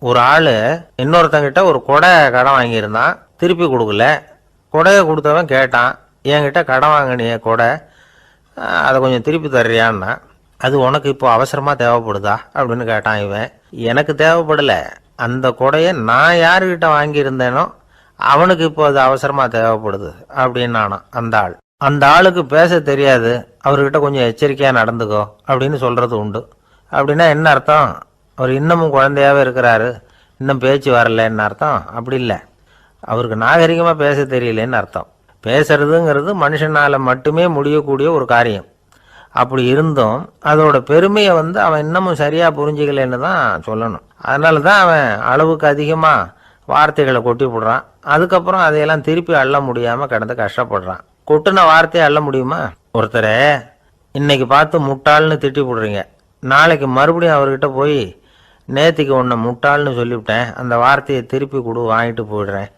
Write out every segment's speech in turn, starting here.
ஒரு ஆள் இன்னொருத்தங்கிட்ட ஒரு கொடை கடன் வாங்கியிருந்தான், திருப்பி கொடுக்கல. கொடையை கொடுத்தவன் கேட்டான், என்கிட்ட கடன் வாங்கினிய கொடை, அதை கொஞ்சம் திருப்பி தர்றியான்னா. அது உனக்கு இப்போ அவசரமாக தேவைப்படுதா அப்படின்னு கேட்டான் இவன். எனக்கு தேவைப்படலை, அந்த கொடையை நான் யாருக்கிட்ட வாங்கியிருந்தேனோ அவனுக்கு இப்போ அது அவசரமாக தேவைப்படுது அப்படின்னானான் அந்த ஆள். அந்த ஆளுக்கு பேச தெரியாது, அவர்கிட்ட கொஞ்சம் எச்சரிக்கையாக நடந்துக்கோ அப்படின்னு சொல்கிறது உண்டு. அப்படின்னா என்ன அர்த்தம்? அவர் இன்னமும் குழந்தையாகவே இருக்கிறாரு, இன்னும் பேச்சு வரலன்னு அர்த்தம்? அப்படி இல்லை, அவருக்கு நாகரிகமாக பேச தெரியலன்னு அர்த்தம். பேசுறதுங்கிறது மனுஷனால் மட்டுமே முடியக்கூடிய ஒரு காரியம். அப்படி இருந்தும் அதோட பெருமையை அவன் இன்னமும் சரியாக புரிஞ்சிக்கலன்னு தான் சொல்லணும். அதனால தான் அவன் அளவுக்கு அதிகமாக வார்த்தைகளை கொட்டி போடுறான். அதுக்கப்புறம் அதையெல்லாம் திருப்பி அள்ள முடியாமல் கிடந்து கஷ்டப்படுறான். கொட்டின வார்த்தையை அள்ள முடியுமா? ஒருத்தரை இன்னைக்கு பார்த்து முட்டாள்னு திட்டி போடுறீங்க, நாளைக்கு மறுபடியும் அவர்கிட்ட போய் நேத்திக்கு உன்னை முட்டாள்னு சொல்லிவிட்டேன், அந்த வார்த்தையை திருப்பி கொடு, வாங்கிட்டு போயிடுறேன்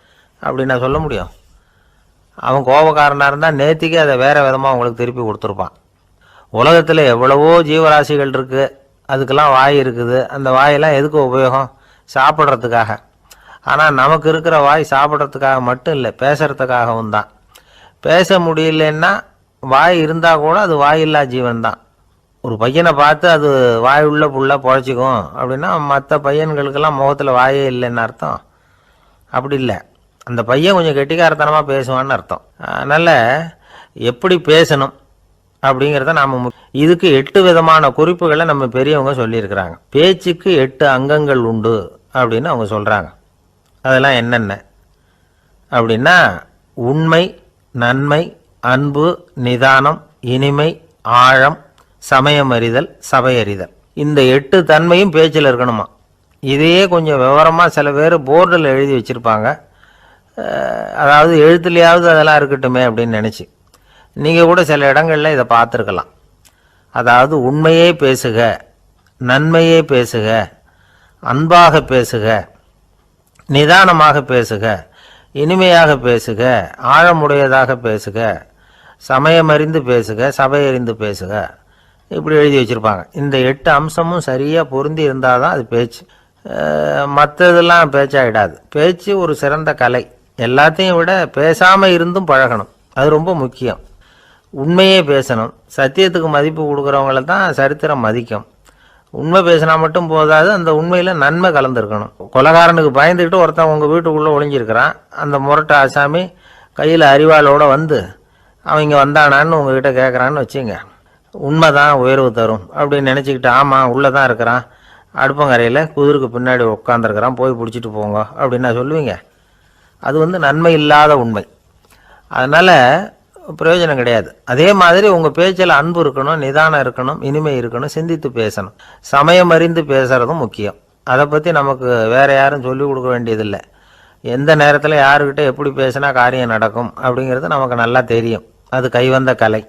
அப்படின்னு நான் சொல்ல முடியும்? அவன் கோபக்காரனாக இருந்தால் நேத்திக்கு அதை வேறு விதமாக உங்களுக்கு திருப்பி கொடுத்துருப்பான். உலகத்தில் எவ்வளவோ ஜீவராசிகள் இருக்குது, அதுக்கெல்லாம் வாய் இருக்குது. அந்த வாயெல்லாம் எதுக்கு உபயோகம்? சாப்பிட்றதுக்காக. ஆனால் நமக்கு இருக்கிற வாய் சாப்பிட்றதுக்காக மட்டும் இல்லை, பேசுகிறதுக்காகவும் தான். பேச முடியலன்னா வாய் இருந்தால் கூட அது வாயில்லா ஜீவன் தான். ஒரு பையனை பார்த்து அது வாய் உள்ள புள்ள பொழைச்சிக்கும் அப்படின்னா மற்ற பையன்களுக்கெல்லாம் முகத்தில் வாயே இல்லைன்னு அர்த்தம்? அப்படி இல்லை, அந்த பையன் கொஞ்சம் கெட்டிக்காரத்தனமாக பேசுவான்னு அர்த்தம். அதனால் எப்படி பேசணும் அப்படிங்கிறத நாம் இதுக்கு 8 விதமான குறிப்புகளை நம்ம பெரியவங்க சொல்லியிருக்கிறாங்க. பேச்சுக்கு 8 அங்கங்கள் உண்டு அப்படின்னு அவங்க சொல்கிறாங்க. அதெல்லாம் என்னென்ன அப்படின்னா, உண்மை, நன்மை, அன்பு, நிதானம், இனிமை, ஆழம், சமயமறிதல், சபையறிதல். இந்த 8 தன்மையும் பேச்சில் இருக்கணுமா. இதையே கொஞ்சம் விவரமாக சில பேர் போர்டில் எழுதி வச்சுருப்பாங்க. அதாவது எழுத்துலையாவது அதெல்லாம் இருக்கட்டுமே அப்படின்னு நினச்சி நீங்கள் கூட சில இடங்களில் இதை பார்த்துருக்கலாம். அதாவது உண்மையே பேசுக, நன்மையே பேசுக, அன்பாக பேசுக, நிதானமாக பேசுக, இனிமையாக பேசுக, ஆழமுடையதாக பேசுக, சமயமறிந்து பேசுக, சபையறிந்து பேசுக, இப்படி எழுதி வச்சுருப்பாங்க. இந்த 8 அம்சமும் சரியாக பொருந்தி இருந்தால் தான் அது பேச்சு. மற்றதெல்லாம் பேச்சாகிடாது. பேச்சு ஒரு சிறந்த கலை. எல்லாத்தையும் விட பேசாமல் இருந்தும் பழகணும், அது ரொம்ப முக்கியம். உண்மையே பேசணும். சத்தியத்துக்கு மதிப்பு கொடுக்குறவங்கள தான் சரித்திரம் மதிக்கும். உண்மை பேசினா மட்டும் போதாது, அந்த உண்மையில் நன்மை கலந்துருக்கணும். கொலைகாரனுக்கு பயந்துக்கிட்டு ஒருத்தன் உங்கள் வீட்டுக்குள்ளே ஒளிஞ்சிருக்கிறான். அந்த முரட்டை ஆசாமி கையில் அறிவாளோடு அவன் இங்கே வந்தானான்னு உங்ககிட்ட கேட்குறான்னு வச்சுங்க. உண்மை தான் உயர்வு தரும் அப்படின்னு நினச்சிக்கிட்டு, ஆமாம் உள்ளே தான் இருக்கிறான், அடுப்பங்கரையில் குதிருக்கு பின்னாடி உட்காந்துருக்கிறான், போய் பிடிச்சிட்டு போங்க அப்படின்னு சொல்லுவீங்க? அது நன்மை இல்லாத உண்மை. அதனால் பிரயோஜனம் கிடையாது. அதே மாதிரி உங்கள் பேச்சில் அன்பு இருக்கணும், நிதானம் இருக்கணும், இனிமை இருக்கணும், சிந்தித்து பேசணும். சமயம் அறிந்து பேசுகிறதும் முக்கியம். அதை பற்றி நமக்கு வேறு யாரும் சொல்லிக் கொடுக்க வேண்டியதில்லை. எந்த நேரத்தில் யாருக்கிட்ட எப்படி பேசினா காரியம் நடக்கும் அப்படிங்கிறது நமக்கு நல்லா தெரியும். அது கைவந்த கலை.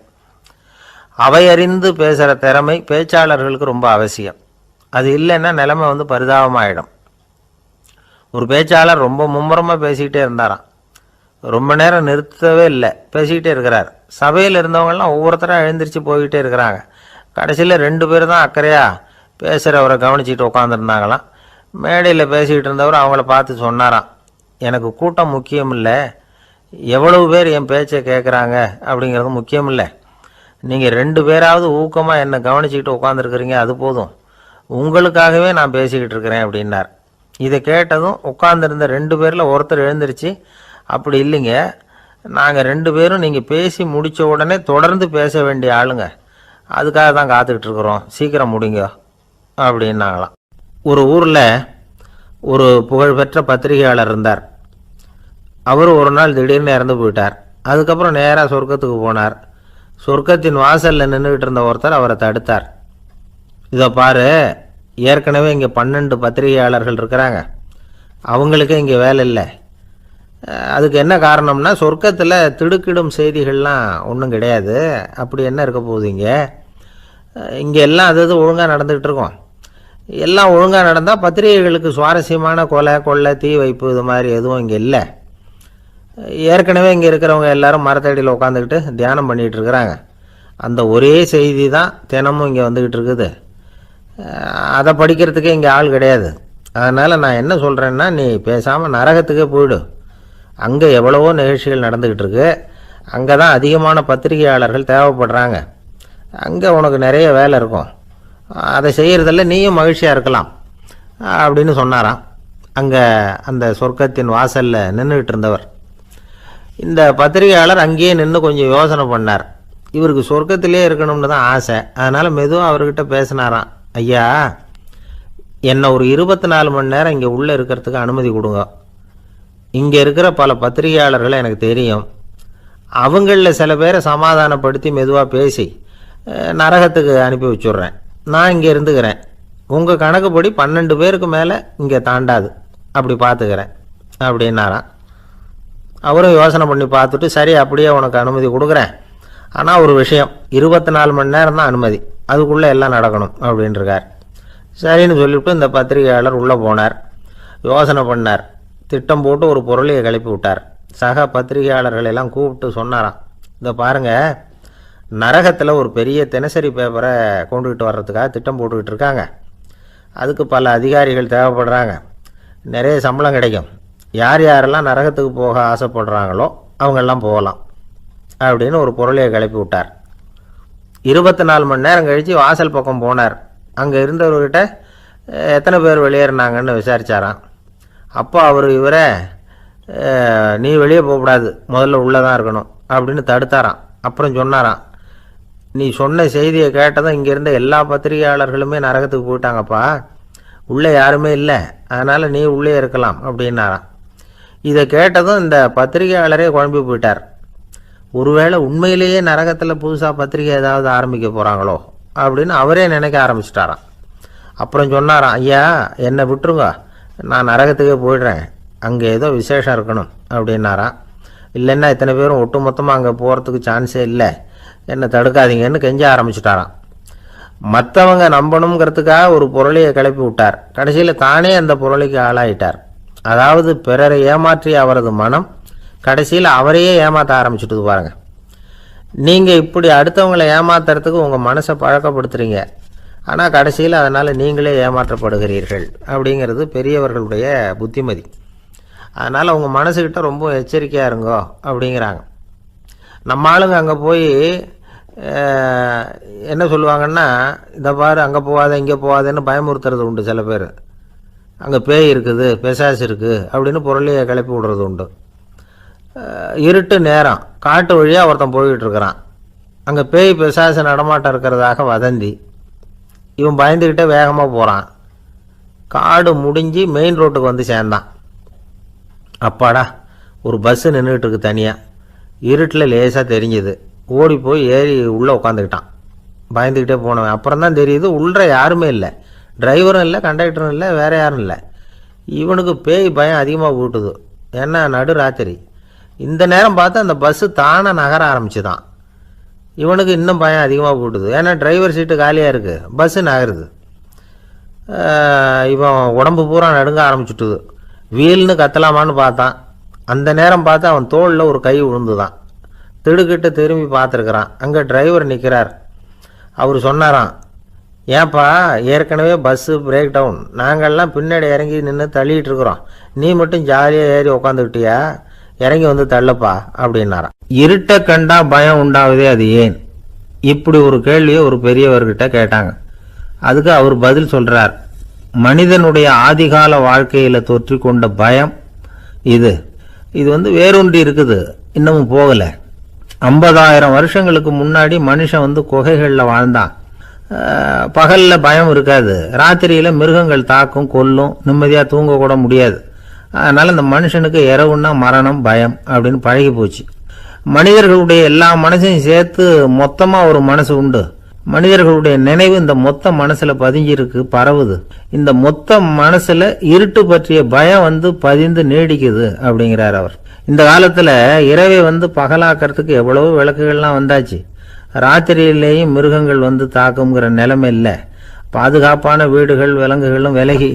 அவையறிந்து பேசுகிற திறமை பேச்சாளர்களுக்கு ரொம்ப அவசியம். அது இல்லைன்னா நிலைமை பரிதாபமாயிடும். ஒரு பேச்சாளர் ரொம்ப மும்முரமாக பேசிக்கிட்டே இருந்தாராம். ரொம்ப நேரம் நிறுத்தவே இல்லை, பேசிக்கிட்டே இருக்கிறார். சபையில் இருந்தவங்கெல்லாம் ஒவ்வொருத்தராக எழுந்திரிச்சு போய்கிட்டே இருக்கிறாங்க. கடைசியில் 2 பேர் தான் அக்கறையாக பேசுகிறவரை கவனிச்சிட்டு உட்காந்துருந்தாங்களாம். மேடையில் பேசிக்கிட்டு இருந்தவர் அவங்கள பார்த்து சொன்னாராம், எனக்கு கூட்டம் முக்கியம் இல்லை, எவ்வளவு பேர் என் பேச்சை கேட்குறாங்க அப்படிங்கிறது முக்கியம் இல்லை. நீங்கள் 2 பேராவது ஊக்கமாக என்னை கவனிச்சிக்கிட்டு உட்காந்துருக்குறீங்க, அது போதும். உங்களுக்காகவே நான் பேசிக்கிட்டு இருக்கிறேன் அப்படின்னார். இதை கேட்டதும் உட்காந்துருந்த 2 பேரில் ஒருத்தர் எழுந்திரிச்சு, அப்படி இல்லைங்க, நாங்கள் 2 பேரும் நீங்கள் பேசி முடித்த உடனே தொடர்ந்து பேச வேண்டிய ஆளுங்க, அதுக்காக தான் காத்துக்கிட்டு இருக்கிறோம், சீக்கிரம் முடிங்க அப்படின்னாங்களாம். ஒரு ஊரில் ஒரு புகழ்பெற்ற பத்திரிகையாளர் இருந்தார். அவர் ஒரு நாள் திடீர்னு இறந்து போயிட்டார். அதுக்கப்புறம் நேராக சொர்க்கத்துக்கு போனார். சொர்க்கத்தின் வாசலில் நின்றுக்கிட்டு இருந்த ஒருத்தர் அவரை தடுத்தார். இதை பாரு, ஏற்கனவே இங்கே 12 பத்திரிகையாளர்கள் இருக்கிறாங்க, அவங்களுக்கு இங்கே வேலை இல்லை. அதுக்கு என்ன காரணம்னா, சொர்க்கத்தில் திடுக்கிடும் செய்திகள்லாம் ஒன்றும் கிடையாது, அப்படி என்ன இருக்க போகுது இங்கே எல்லாம் அது ஒழுங்காக நடந்துக்கிட்டு இருக்கோம். எல்லாம் ஒழுங்காக நடந்தால் பத்திரிகைகளுக்கு சுவாரஸ்யமான கொலை கொள்ளை தீ வைப்பு இது மாதிரி எதுவும் இங்கே இல்லை. ஏற்கனவே இங்கே இருக்கிறவங்க எல்லாரும் மரத்தடியில் உட்காந்துக்கிட்டு தியானம் பண்ணிகிட்டு இருக்கிறாங்க. அந்த ஒரே செய்தி தான் தினமும் இங்கே வந்துக்கிட்டு இருக்குது. அதை படிக்கிறதுக்கே இங்கே ஆள் கிடையாது. அதனால் நான் என்ன சொல்கிறேன்னா, நீ பேசாமல் நரகத்துக்கே போயிடு. அங்கே எவ்வளவோ நிகழ்ச்சிகள் நடந்துக்கிட்டு இருக்கு. அங்கே தான் அதிகமான பத்திரிகையாளர்கள் தேவைப்படுறாங்க. அங்கே உனக்கு நிறைய வேலை இருக்கும். அதை செய்கிறதில்ல நீயும் மகிழ்ச்சியாக இருக்கலாம் அப்படின்னு சொன்னாராம். அங்கே அந்த சொர்க்கத்தின் வாசலில் நின்றுக்கிட்டு இருந்தவர். இந்த பத்திரிகையாளர் அங்கேயே நின்று கொஞ்சம் யோசனை பண்ணார். இவருக்கு சொர்க்கத்திலே இருக்கணும்னு தான் ஆசை. அதனால் மெதுவாக அவர்கிட்ட பேசினாராம். ஐயா, என்னை ஒரு 24 மணி நேரம் இங்கே உள்ளே இருக்கிறதுக்கு அனுமதி கொடுங்க. இங்கே இருக்கிற பல பத்திரிகையாளர்களை எனக்கு தெரியும். அவங்களில் சில பேரை சமாதானப்படுத்தி மெதுவாக பேசி நரகத்துக்கு அனுப்பி வச்சுட்றேன். நான் இங்கே இருந்துக்கிறேன். உங்கள் கணக்குப்படி 12 பேருக்கு மேலே இங்கே தாண்டாது, அப்படி பார்த்துக்கிறேன் அப்படின்னாராம். அவரும் யோசனை பண்ணி பார்த்துட்டு, சரி அப்படியே உனக்கு அனுமதி கொடுக்குறேன். ஆனால் ஒரு விஷயம், 24 மணி நேரம் தான் அனுமதி, அதுக்குள்ளே எல்லாம் நடக்கணும் அப்படின்ட்டுருக்கார். சரின்னு சொல்லிவிட்டு இந்த பத்திரிகையாளர் உள்ளே போனார். யோசனை பண்ணார். திட்டம் போட்டு ஒரு பொருளையை கிளப்பி விட்டார். சக பத்திரிகையாளர்களெல்லாம் கூப்பிட்டு சொன்னாராம், இதை பாருங்கள், நரகத்தில் ஒரு பெரிய தினசரி பேப்பரை கொண்டுகிட்டு வர்றதுக்காக திட்டம் போட்டுக்கிட்டு இருக்காங்க. அதுக்கு பல அதிகாரிகள் தேவைப்படுறாங்க. நிறைய சம்பளம் கிடைக்கும். யார் யாரெல்லாம் நரகத்துக்கு போக ஆசைப்படுறாங்களோ அவங்கெல்லாம் போகலாம் அப்படின்னு ஒரு பொருளையை கிளப்பி விட்டார். 24 மணி நேரம் கழித்து வாசல் பக்கம் போனார். அங்கே இருந்தவர்கிட்ட எத்தனை பேர் வெளியேறினாங்கன்னு விசாரித்தாராம். அப்போ அவர் இவரை, நீ வெளியே போகக்கூடாது, முதல்ல உள்ளே தான் இருக்கணும் அப்படின்னு தடுத்தாராம். அப்புறம் சொன்னாராம், நீ சொன்ன செய்தியை கேட்டதும் இங்கே இருந்த எல்லா பத்திரிகையாளர்களுமே நரகத்துக்கு போயிட்டாங்கப்பா, உள்ளே யாருமே இல்லை, அதனால் நீ உள்ளே இருக்கலாம் அப்படின்னாராம். இதை கேட்டதும் இந்த பத்திரிகையாளரே குழம்பி போயிட்டார். ஒருவேளை உண்மையிலேயே நரகத்தில் புதுசாக பத்திரிகை ஏதாவது ஆரம்பிக்க போகிறாங்களோ அப்படின்னு அவரே நினைக்க ஆரம்பிச்சிட்டாராம். அப்புறம் சொன்னாராம், ஐயா என்னை விட்டுருங்க, நான் நரகத்துக்கே போயிடுறேன், அங்கே ஏதோ விசேஷம் இருக்கணும் அப்படின்னாராம். இல்லைன்னா இத்தனை பேரும் ஒட்டு மொத்தமாக அங்கே போகிறதுக்கு சான்ஸே இல்லை, என்னை தடுக்காதீங்கன்னு கெஞ்ச ஆரம்பிச்சிட்டாராம். மற்றவங்க நம்பணுங்கிறதுக்காக ஒரு பொருளையை கிளப்பி விட்டார். கடைசியில் தானே அந்த பொருளைக்கு ஆளாயிட்டார். அதாவது பிறரை ஏமாற்றிய அவரது மனம் கடைசியில் அவரையே ஏமாற்ற ஆரம்பிச்சுட்டு பாருங்க. நீங்கள் இப்படி அடுத்தவங்களை ஏமாத்துறதுக்கு உங்கள் மனசை பழக்கப்படுத்துறீங்க, ஆனால் கடைசியில் அதனால் நீங்களே ஏமாற்றப்படுகிறீர்கள் அப்படிங்கிறது பெரியவர்களுடைய புத்திமதி. அதனால் உங்கள் மனசுக்கிட்ட ரொம்ப எச்சரிக்கையாக இருங்கோ அப்படிங்கிறாங்க. நம்ம ஆளுங்க அங்கே போய் என்ன சொல்லுவாங்கன்னா, இதை பாரு அங்கே போகாத இங்கே போகாதேன்னு பயமுறுத்துறது உண்டு. சில பேர் அங்கே பேய் இருக்குது, பிசாசு இருக்குது அப்படின்னு பொருளையை கிளப்பி விடுறது உண்டு. இருட்டு நேரம் காட்டு வழியாக ஒருத்தன் போய்கிட்டு இருக்கிறான். அங்கே பேய் பிசாசு நடமாட்டம் இருக்கிறதாக வதந்தி. இவன் பயந்துக்கிட்டே வேகமாக போகிறான். காடு முடிஞ்சு மெயின் ரோட்டுக்கு வந்து சேர்ந்தான். அப்பாடா, ஒரு பஸ்ஸு நின்றுக்கிட்டு இருக்கு தனியாக. இருட்டில் லேசாக தெரிஞ்சுது. ஓடி போய் ஏறி உள்ளே உட்காந்துக்கிட்டான். பயந்துக்கிட்டே போனவன் அப்புறம் தான் தெரியுது உள்ளே யாருமே இல்லை, டிரைவரும் இல்லை, கண்டக்டரும் இல்லை, வேறு யாரும் இல்லை. இவனுக்கு பேய் பயம் அதிகமாக போட்டுது. ஏன்னா நடு ராத்திரி. இந்த நேரம் பார்த்து அந்த பஸ்ஸு தானே நகர ஆரம்பிச்சுதான். இவனுக்கு இன்னும் பயம் அதிகமாக போட்டுது. ஏன்னா டிரைவர் சீட்டு காலியாக இருக்குது, பஸ்ஸு நகருது. இவன் உடம்பு பூரா நடுங்க ஆரம்பிச்சுட்டுது. வீல்னு கத்தலாமான்னு பார்த்தான். அந்த நேரம் பார்த்து அவன் தோளில் ஒரு கை விழுந்துதான். திடுக்கிட்டு திரும்பி பார்த்துருக்குறான். அங்கே டிரைவர் நிற்கிறார். அவர் சொன்னாராம், ஏன்பா ஏற்கனவே பஸ்ஸு பிரேக் டவுன், நாங்கள்லாம் பின்னாடி இறங்கி நின்று தள்ளிகிட்டு இருக்கிறோம், நீ மட்டும் ஜாலியாக ஏறி உக்காந்துக்கிட்டியா, இறங்கி வந்து தள்ளப்பா அப்படின்னாராம். இருட்டை கண்டா பயம் உண்டாவதே அது ஏன்? இப்படி ஒரு கேள்வியை ஒரு பெரியவர்கிட்ட கேட்டாங்க. அதுக்கு அவர் பதில் சொல்றார், மனிதனுடைய ஆதிகால வாழ்க்கையில் தொற்றிக்கொண்ட பயம் இது வேரூன்றி இருக்குது, இன்னமும் போகலை. 50,000 வருஷங்களுக்கு முன்னாடி மனுஷன் குகைகளில் வாழ்ந்தான். பகலில் பயம் இருக்காது, ராத்திரியில் மிருகங்கள் தாக்கும் கொல்லும், நிம்மதியாக தூங்க கூட முடியாது. அதனால் இந்த மனுஷனுக்கு இரவுன்னா மரணம் பயம் அப்படின்னு பழகி போச்சு. மனிதர்களுடைய எல்லா மனசையும் சேர்த்து மொத்தமாக ஒரு மனசு உண்டு. மனிதர்களுடைய நினைவு இந்த மொத்த மனசுல பதிஞ்சிருக்கு, பரவுது. இந்த மொத்த மனசுல இருட்டு பற்றிய பயம் பதிந்து நீடிக்குது அப்படிங்கிறார் அவர். இந்த காலத்துல இரவை பகலாக்கிறதுக்கு எவ்வளவோ விளக்குகள்லாம் வந்தாச்சு. ராத்திரியிலேயும் மிருகங்கள் தாக்குங்கிற நிலைமை இல்லை. பாதுகாப்பான வீடுகள் விலங்குகளும் விலகி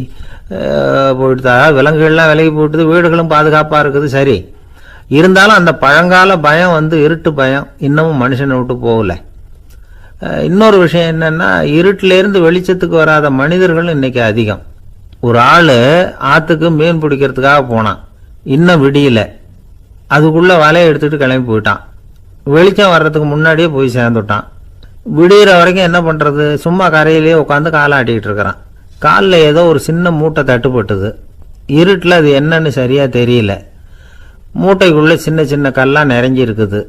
போயிட்டு, விலங்குகள்லாம் விலகி போயிட்டு, வீடுகளும் பாதுகாப்பா இருக்குது. சரி, இருந்தாலும் அந்த பழங்கால பயம் இருட்டு பயம் இன்னமும் மனுஷனை விட்டு போகல. இன்னொரு விஷயம் என்னன்னா, இருட்டிலேருந்து வெளிச்சத்துக்கு வராத மனிதர்கள் இன்னைக்கு அதிகம். ஒரு ஆள் ஆற்றுக்கு மீன் பிடிக்கிறதுக்காக போனான். இன்னும் விடியல. அதுக்குள்ளே வலையை எடுத்துகிட்டு கிளம்பி போயிட்டான். வெளிச்சம் வர்றதுக்கு முன்னாடியே போய் சேர்ந்துட்டான். விடிகிற வரைக்கும் என்ன பண்ணுறது, சும்மா கரையிலேயே உட்காந்து காலை ஆட்டிக்கிட்டு இருக்கிறான். காலில் ஏதோ ஒரு சின்ன மூட்டை தட்டுப்பட்டுது. இருட்டில் அது என்னன்னு சரியாக தெரியல. மூட்டைக்குள்ளே சின்ன சின்ன கல்லாக நிறைஞ்சி இருக்குது.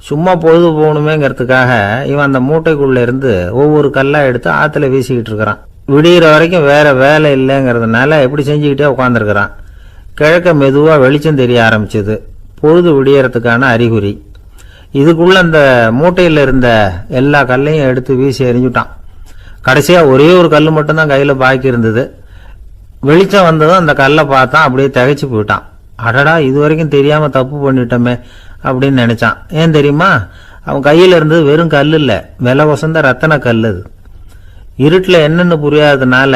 சும்மா பொழுது போகணுமேங்கிறதுக்காக இவன் அந்த மூட்டைக்குள்ளே இருந்து ஒவ்வொரு கல்லாக எடுத்து ஆற்றுல வீசிக்கிட்டு இருக்கிறான். விடிகிற வரைக்கும் வேறு வேலை இல்லைங்கிறதுனால எப்படி செஞ்சுக்கிட்டே உட்காந்துருக்கிறான். கிழக்க மெதுவாக வெளிச்சம் தெரிய ஆரம்பிச்சது. பொழுது விடியறதுக்கான அறிகுறி. இதுக்குள்ளே அந்த மூட்டையில் இருந்த எல்லா கல்லையும் எடுத்து வீசி எறிஞ்சுட்டான். கடைசியாக ஒரே ஒரு கல் மட்டும்தான் கையில் பாக்கி இருந்தது. வெளிச்சம் வந்ததும் அந்த கல்லை பார்த்தான். அப்படியே திகைச்சு போயிட்டான். அடடா, இது வரைக்கும் தெரியாமல் தப்பு பண்ணிட்டோமே அப்படின்னு நினச்சான். ஏன் தெரியுமா, அவன் கையில் இருந்தது வெறும் கல் இல்லை, விலை வசந்த ரத்தன கல். அது இருட்டில் என்னென்னு புரியாததுனால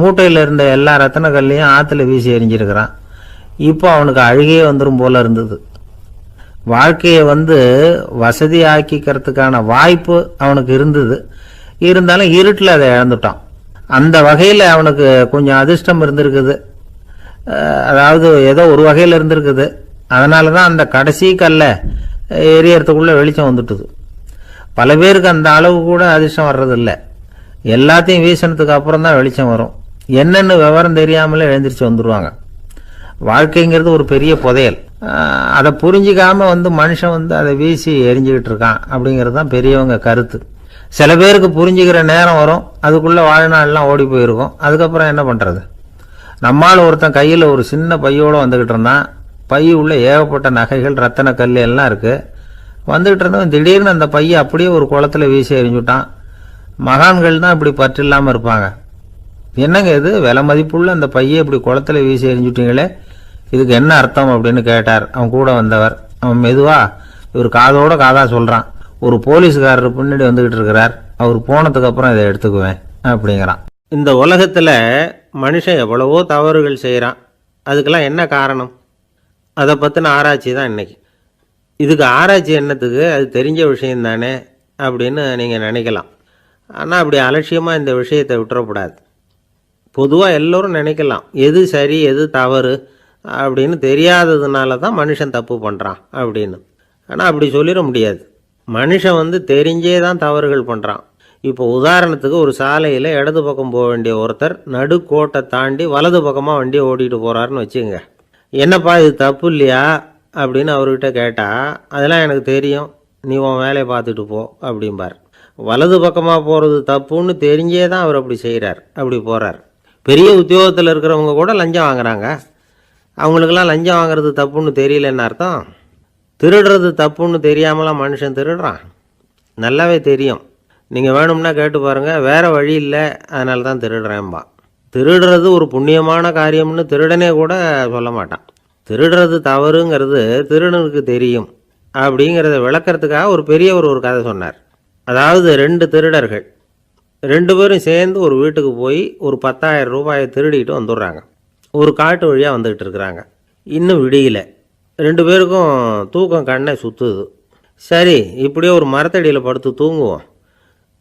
மூட்டையில் இருந்த எல்லா ரத்தன கல்லையும் ஆற்றுல வீசி எறிஞ்சிருக்கிறான். இப்போ அவனுக்கு அழுகையே வந்துடும் போல இருந்தது. வாழ்க்கையை வசதி ஆக்கிக்கிறதுக்கான வாய்ப்பு அவனுக்கு இருந்தது. இருந்தாலும் இருட்டில் அதை இழந்துட்டான். அந்த வகையில் அவனுக்கு கொஞ்சம் அதிர்ஷ்டம் இருந்திருக்குது. அதாவது ஏதோ ஒரு வகையில் இருந்திருக்குது. அதனால தான் அந்த கடைசி கல்லை எரியறதுக்குள்ளே வெளிச்சம் வந்துட்டுது. பல பேருக்கு அந்த அளவு கூட அதிர்ஷ்டம் வர்றதில்லை. எல்லாத்தையும் வீசினதுக்கு அப்புறம் தான் வெளிச்சம் வரும். என்னென்னு விவரம் தெரியாமலே எழுந்திரிச்சு வந்துடுவாங்க. வாழ்க்கைங்கிறது ஒரு பெரிய புதையல். அதை புரிஞ்சிக்காம மனுஷன் அதை வீசி எரிஞ்சுக்கிட்டு இருக்கான் அப்படிங்கிறது தான் பெரியவங்க கருத்து. சில பேருக்கு புரிஞ்சுக்கிற நேரம் வரும், அதுக்குள்ளே வாழ்நாள்லாம் ஓடி போயிருக்கும். அதுக்கப்புறம் என்ன பண்ணுறது? நம்மால் ஒருத்தன் கையில் ஒரு சின்ன பையோடு வந்துக்கிட்டு இருந்தான். பை உள்ள ஏகப்பட்ட நகைகள், ரத்தன கல் எல்லாம் இருக்குது. வந்துக்கிட்டு இருந்தவன் திடீர்னு அந்த பையை அப்படியே ஒரு குளத்தில் வீசி எறிஞ்சுட்டான். மகான்கள் தான் இப்படி பற்று இல்லாமல் இருப்பாங்க. என்னங்க இது, விலை மதிப்புள்ள அந்த பையை இப்படி குளத்தில் வீசி எறிஞ்சுட்டீங்களே, இதுக்கு என்ன அர்த்தம் அப்படின்னு கேட்டார் அவன் கூட வந்தவர். அவன் மெதுவா இவர் காதோட காதாக சொல்கிறான். ஒரு போலீஸ்காரர் பின்னாடி வந்துக்கிட்டு இருக்கிறார், அவர் போனதுக்கு அப்புறம் இதை எடுத்துக்குவேன் அப்படிங்கிறான். இந்த உலகத்தில் மனுஷன் எவ்வளவோ தவறுகள் செய்கிறான். அதுக்கெல்லாம் என்ன காரணம்? அதை பற்றின ஆராய்ச்சி தான் இன்னைக்கு. இதுக்கு ஆராய்ச்சி என்னத்துக்கு, அது தெரிஞ்ச விஷயம் தானே அப்படின்னு நீங்கள் நினைக்கலாம். ஆனால் அப்படி அலட்சியமாக இந்த விஷயத்தை விட்டுறக்கூடாது. பொதுவாக எல்லோரும் நினைக்கலாம் எது சரி எது தவறு அப்படின்னு தெரியாததுனால தான் மனுஷன் தப்பு பண்ணுறான் அப்படின்னு. ஆனால் அப்படி சொல்லிட முடியாது. மனுஷன் தெரிஞ்சே தான் தவறுகள் பண்ணுறான். இப்போ உதாரணத்துக்கு ஒரு சாலையில் இடது பக்கம் போக வேண்டிய ஒருத்தர் நடுக்கோட்டை தாண்டி வலது பக்கமாக வண்டியை ஓட்டிகிட்டு போகிறாருன்னு வச்சுங்க. என்னப்பா இது தப்பு இல்லையா அப்படின்னு அவர்கிட்ட கேட்டால், அதெல்லாம் எனக்கு தெரியும், நீ உன் வேலையை பார்த்துட்டு போ அப்படிம்பார். வலது பக்கமாக போகிறது தப்புன்னு தெரிஞ்சே தான் அவர் அப்படி செய்கிறார், அப்படி போகிறார். பெரிய உத்தியோகத்தில் இருக்கிறவங்க கூட லஞ்சம் வாங்குறாங்க. அவங்களுக்கெல்லாம் லஞ்சம் வாங்குறது தப்புன்னு தெரியலன்னு அர்த்தம்? திருடுறது தப்புன்னு தெரியாமலாம் மனுஷன் திருடுறான்? நல்லாவே தெரியும். நீங்கள் வேணும்னா கேட்டு பாருங்கள், வேறு வழி இல்லை அதனால தான் திருடுறேன்பா. திருடுறது ஒரு புண்ணியமான காரியம்னு திருடனே கூட சொல்ல மாட்டான். திருடுறது தவறுங்கிறது திருடனுக்கு தெரியும் அப்படிங்கிறத விளக்கிறதுக்காக ஒரு பெரியவர் ஒரு கதை சொன்னார். அதாவது 2 திருடர்கள் 2 பேரும் சேர்ந்து ஒரு வீட்டுக்கு போய் ஒரு 10,000 ரூபாயை திருடிட்டு வந்துடுறாங்க. ஒரு காட்டு வழியாக வந்துக்கிட்டு இருக்கிறாங்க. இன்னும் விடியல. 2 பேருக்கும் தூக்கம் கண்ணை சுற்றுது. சரி, இப்படியே ஒரு மரத்தடியில் படுத்து தூங்குவோம்,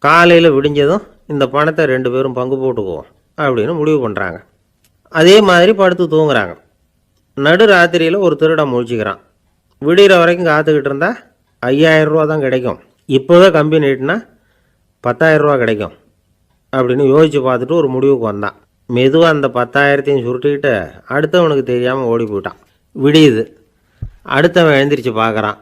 காலையில் விடிஞ்சதும் இந்த பணத்தை 2 பேரும் பங்கு போட்டுக்குவோம் அப்படின்னு முடிவு பண்ணுறாங்க. அதே மாதிரி படுத்து தூங்குறாங்க. நடு ராத்திரியில் ஒரு திருடன் முழிச்சிக்கிறான். விடிகிற வரைக்கும் காத்துக்கிட்டு இருந்தால் 5,000 ரூபா தான் கிடைக்கும், இப்போவே கம்பி நீட்டினா 10,000 ரூபா கிடைக்கும் அப்படின்னு யோசித்து பார்த்துட்டு ஒரு முடிவுக்கு வந்தான். மெதுவாக அந்த 10,000த்தையும் சுருட்டிக்கிட்டு அடுத்தவனுக்கு தெரியாமல் ஓடி போயிட்டான். விடியுது. அடுத்தவன் எழுந்திரிச்சு பார்க்குறான்.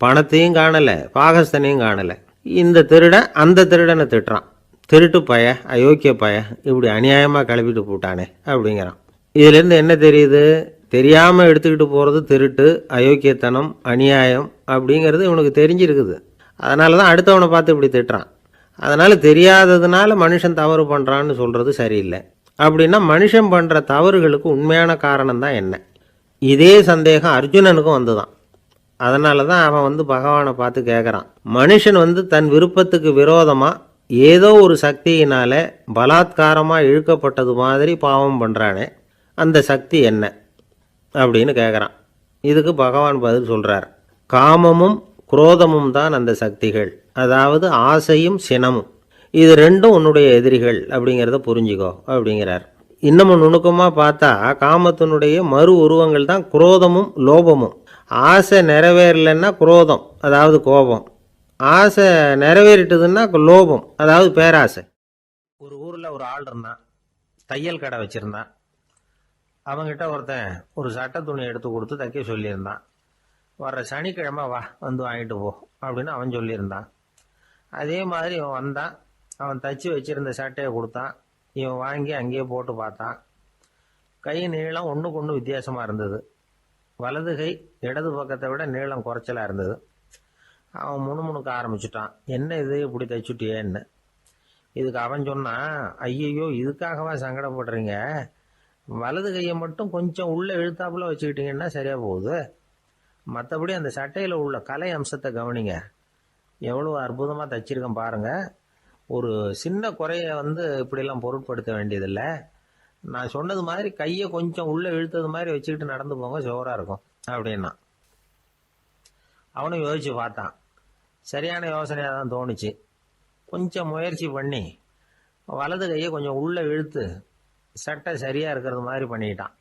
பணத்தையும் காணலை, பாகஸ்தனையும் காணலை. இந்த திருடன் அந்த திருடனை திட்டுறான். திருட்டு பய, அயோக்கிய பய, இப்படி அநியாயமாக கிளப்பிட்டு போட்டானே அப்படிங்கிறான். இதுலேருந்து என்ன தெரியுது? தெரியாமல் எடுத்துக்கிட்டு போகிறது திருட்டு, அயோக்கியத்தனம், அநியாயம் அப்படிங்கிறது இவனுக்கு தெரிஞ்சிருக்குது. அதனால தான் அடுத்தவனை பார்த்து இப்படி திட்டுறான். அதனால் தெரியாததுனால மனுஷன் தவறு பண்ணுறான்னு சொல்கிறது சரியில்லை. அப்படின்னா மனுஷன் பண்ணுற தவறுகளுக்கு உண்மையான காரணம் தான் என்ன? இதே சந்தேகம் அர்ஜுனனுக்கும் வந்துதான். அதனால தான் அவன் பகவானை பார்த்து கேட்குறான். மனுஷன் தன் விருப்பத்துக்கு விரோதமாக ஏதோ ஒரு சக்தியினால் பலாத்காரமாக இழுக்கப்பட்டது மாதிரி பாவம் பண்ணுறானே, அந்த சக்தி என்ன அப்படின்னு கேட்குறான். இதுக்கு பகவான் பதில் சொல்கிறார். காமமும் குரோதமும் தான் அந்த சக்திகள், அதாவது ஆசையும் சினமும். இது 2ம் உன்னுடைய எதிரிகள் அப்படிங்கிறத புரிஞ்சுக்கோ அப்படிங்கிறார். இன்னமும் நுணுக்கமாக பார்த்தா காமத்தினுடைய மறு உருவங்கள் தான் குரோதமும் லோபமும். ஆசை நிறைவேறலைன்னா குரோதம், அதாவது கோபம். ஆசை நிறைவேறிட்டதுன்னா லோபம், அதாவது பேராசை. ஒரு ஊரில் ஒரு ஆள் இருந்தான், தையல் கடை வச்சுருந்தான். அவங்ககிட்ட ஒருத்தன் ஒரு சட்டை துணி எடுத்து கொடுத்து தைக்க சொல்லியிருந்தான். வர்ற சனிக்கிழமை வா, வந்து வாங்கிட்டு போ அப்படின்னு அவன் சொல்லியிருந்தான். அதே மாதிரி இவன் வந்தான். அவன் தச்சு வச்சிருந்த சட்டையை கொடுத்தான். இவன் வாங்கி அங்கேயே போட்டு பார்த்தான். கை நீளம் ஒன்றுக்கு ஒன்று வித்தியாசமாக இருந்தது. வலது கை இடது பக்கத்தை விட நீளம் குறைச்சலாக இருந்தது. அவன் முணுமுணுக்க ஆரம்பிச்சுட்டான், என்ன இது இப்படி தைச்சுட்டியேன்னு. இதுக்கு அவன் சொன்னான், ஐயையோ இதுக்காகவா சங்கடப்படுறீங்க, வலது கையை மட்டும் கொஞ்சம் உள்ளே இழுத்தாப்புல வச்சுக்கிட்டீங்கன்னா சரியாக போகுது. மற்றபடி அந்த சட்டையில் உள்ள கலை அம்சத்தை கவனிங்க, எவ்வளோ அற்புதமாக தைச்சிருக்கேன் பாருங்கள். ஒரு சின்ன குறைய இப்படிலாம் பொருட்படுத்த வேண்டியதில்லை. நான் சொன்னது மாதிரி கையை கொஞ்சம் உள்ளே இழுத்தது மாதிரி வச்சுக்கிட்டு நடந்து போங்க, ஜோராக இருக்கும் அப்படின்னா. அவனும் யோசிச்சு பார்த்தான். சரியான யோசனையாக தான் தோணுச்சு. கொஞ்சம் முயற்சி பண்ணி வலது கையை கொஞ்சம் உள்ளே இழுத்து சட்டை சரியாக இருக்கிறது மாதிரி பண்ணிக்கிட்டான்.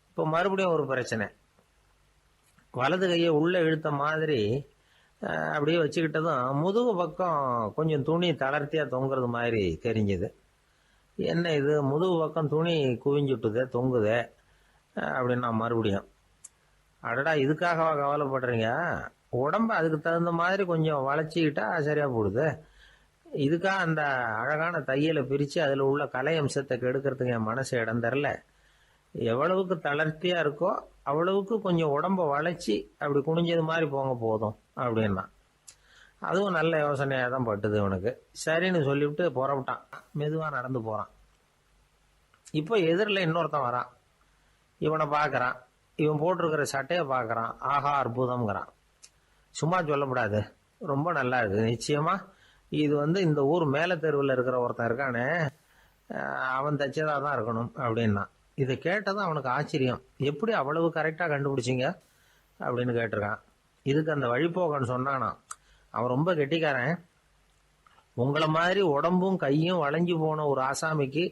இப்போ மறுபடியும் ஒரு பிரச்சனை. வலது கையை உள்ளே இழுத்த மாதிரி அப்படியே வச்சுக்கிட்டதும் முதுகு பக்கம் கொஞ்சம் துணி தளர்த்தியாக தொங்குறது மாதிரி தெரிஞ்சுது. என்ன இது, முதுகு பக்கம் துணி குவிஞ்சுட்டுதே, தொங்குதே அப்படின்னா மறுபடியும், அடடா இதுக்காகவா கவலைப்படுறீங்க, உடம்ப அதுக்கு தகுந்த மாதிரி கொஞ்சம் வளைச்சிக்கிட்டா சரியாக போடுது. இதுக்காக அந்த அழகான தையலை பிரித்து அதில் உள்ள கலை அம்சத்தை கெடுக்கிறதுக்கு என் மனசு இடம் தரல. எவ்வளவுக்கு தளர்த்தியாக இருக்கோ அவ்வளவுக்கு கொஞ்சம் உடம்ப வளைச்சி அப்படி குனிஞ்சது மாதிரி போங்க போதும் அப்படின்னா. அதுவும் நல்ல யோசனையாக தான் பட்டுது இவனுக்கு. சரின்னு சொல்லிவிட்டு புறப்பட்டான். மெதுவாக நடந்து போகிறான். இப்போ எதிரில் இன்னொருத்தன் வரான். இவனை பார்க்குறான். இவன் போட்டிருக்கிற சட்டையை பார்க்குறான். ஆஹா அற்புதம்ங்கிறான். சும்மா சொல்லக்கூடாது, ரொம்ப நல்லா இருக்குது நிச்சயமாக. இது இந்த ஊர் மேலே தெருவில் இருக்கிற ஒருத்தன் இருக்கானே, அவன் தைச்சதாக தான் இருக்கணும் அப்படின்னா. இதை கேட்டதும் அவனுக்கு ஆச்சரியம். எப்படி அவ்வளவு கரெக்டாக கண்டுபிடிச்சிங்க அப்படின்னு கேட்டிருக்கான். இதுக்கு அந்த வழிபோக்கன்னு சொன்னானா, அவன் ரொம்ப கெட்டிக்காரன். உங்களை மாதிரி உடம்பும் கையும் வளைஞ்சு போன ஒரு ஆசாமிக்கு